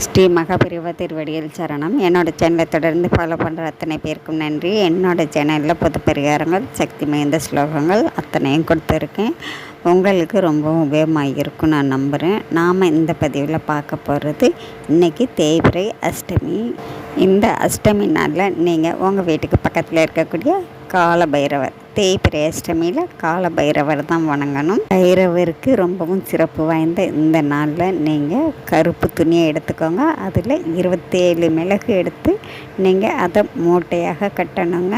ஸ்ரீ மகாபெரிவா திருவடியில் சரணம். என்னோடய சேனலை தொடர்ந்து ஃபாலோ பண்ணுற அத்தனை பேருக்கும் நன்றி. என்னோடய சேனலில் பொது பரிகாரங்கள், சக்தி மிகுந்த ஸ்லோகங்கள் அத்தனையும் கொடுத்துருக்கேன். உங்களுக்கு ரொம்பவும் உபயோகமாக இருக்கும் நான் நம்புகிறேன். நாம் இந்த பதிவில் பார்க்க போகிறது இன்றைக்கி தேய்பிறை அஷ்டமி. இந்த அஷ்டமி நாளில் நீங்கள் உங்கள் வீட்டுக்கு பக்கத்தில் இருக்கக்கூடிய கால பைரவர், தேய்பிறை அஷ்டமியில் கால பைரவர் தான் வணங்கணும். பைரவருக்கு ரொம்பவும் சிறப்பு வாய்ந்த இந்த நாளில் நீங்கள் கருப்பு துணியை எடுத்துக்கோங்க. அதில் 27 மிளகு எடுத்து நீங்கள் அதை மூட்டையாக கட்டணுங்க.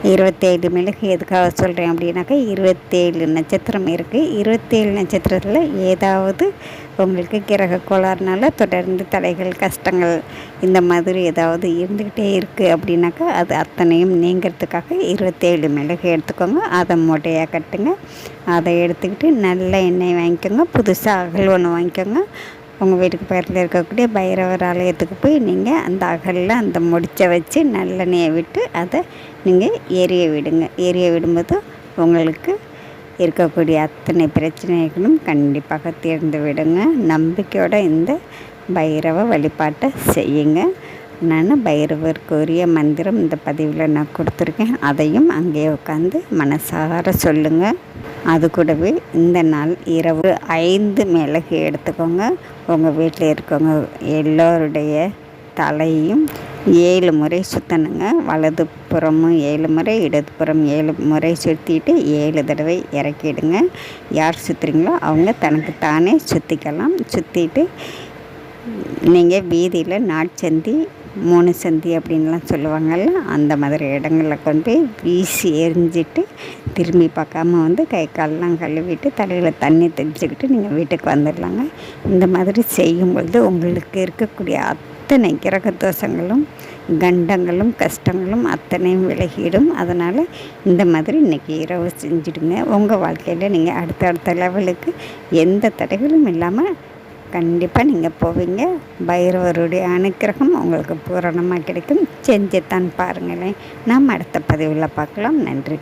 27 மிளகு எதுக்காக சொல்கிறேன் அப்படின்னாக்கா 27 நட்சத்திரம் இருக்குது. 27 நட்சத்திரத்தில் ஏதாவது உங்களுக்கு கிரக கோளாறுனால தொடர்ந்து தடைகள், கஷ்டங்கள் இந்த மாதிரி ஏதாவது இருந்துக்கிட்டே இருக்குது அப்படின்னாக்கா அது அத்தனையும் நீங்கிறதுக்காக 27 மிளகு எடுத்துக்கோங்க. அதை மூட்டையாக கட்டுங்க. அதை எடுத்துக்கிட்டு நல்ல எண்ணெய் வாங்கிக்கோங்க. புதுசாக அகல் ஒன்று வாங்கிக்கோங்க. உங்கள் வீட்டுக்கு பக்கத்தில் இருக்கக்கூடிய பைரவர் ஆலயத்துக்கு போய் நீங்கள் அந்த அகலில் அந்த முடிச்சை வச்சு நல்லெண்ணெயை விட்டு அதை நீங்கள் எரிய விடுங்க. எரிய விடும்போது உங்களுக்கு இருக்கக்கூடிய அத்தனை பிரச்சனைகளும் கண்டிப்பாக தீர்ந்து விடுங்க. நம்பிக்கையோட இந்த பைரவ வழிபாட்டை செய்யுங்க. நான் பைரவருக்குரிய மந்திரம் இந்த பதிவில் நான் கொடுத்துருக்கேன். அதையும் அங்கேயே உட்காந்து மனசார சொல்லுங்கள். அது கூடவே இந்த நாள் இரவு 5 மிளகு எடுத்துக்கோங்க. உங்கள் வீட்டில் இருக்கவங்க எல்லோருடைய தலையும் 7 முறை சுற்றணுங்க. வலது புறமும் 7 முறை, இடதுபுறம் 7 முறை சுற்றிட்டு 7 தடவை இறக்கிடுங்க. யார் சுற்றுறீங்களோ அவங்க தனக்கு தானே சுற்றிக்கலாம். சுற்றிட்டு நீங்கள் வீதியில் நாட்சந்தி, 3 சந்தி அப்படின்லாம் சொல்லுவாங்கள்ல, அந்த மாதிரி இடங்களில் கொண்டு போய் வீசி எரிஞ்சிட்டு திரும்பி பார்க்காம கை காலெலாம் கழுவிட்டு தலையில் தண்ணி தெளிச்சுக்கிட்டு நீங்கள் வீட்டுக்கு வந்துடலாங்க. இந்த மாதிரி செய்யும்பொழுது உங்களுக்கு இருக்கக்கூடிய அத்தனை கிரக தோஷங்களும், கண்டங்களும், கஷ்டங்களும் அத்தனையும் விலகிடும். அதனால் இந்த மாதிரி இன்றைக்கி இரவு செஞ்சுடுங்க. உங்கள் வாழ்க்கையில் நீங்கள் அடுத்தடுத்த லெவலுக்கு எந்த தடைகளும் இல்லாமல் கண்டிப்பாக நீங்கள் போவீங்க. பைரவருடைய அனுக்கிரகம் உங்களுக்கு பூரணமாக கிடைக்கும். செஞ்சுத்தான் பாருங்களேன். நாம் அடுத்த பதிவில் பார்க்கலாம். நன்றி.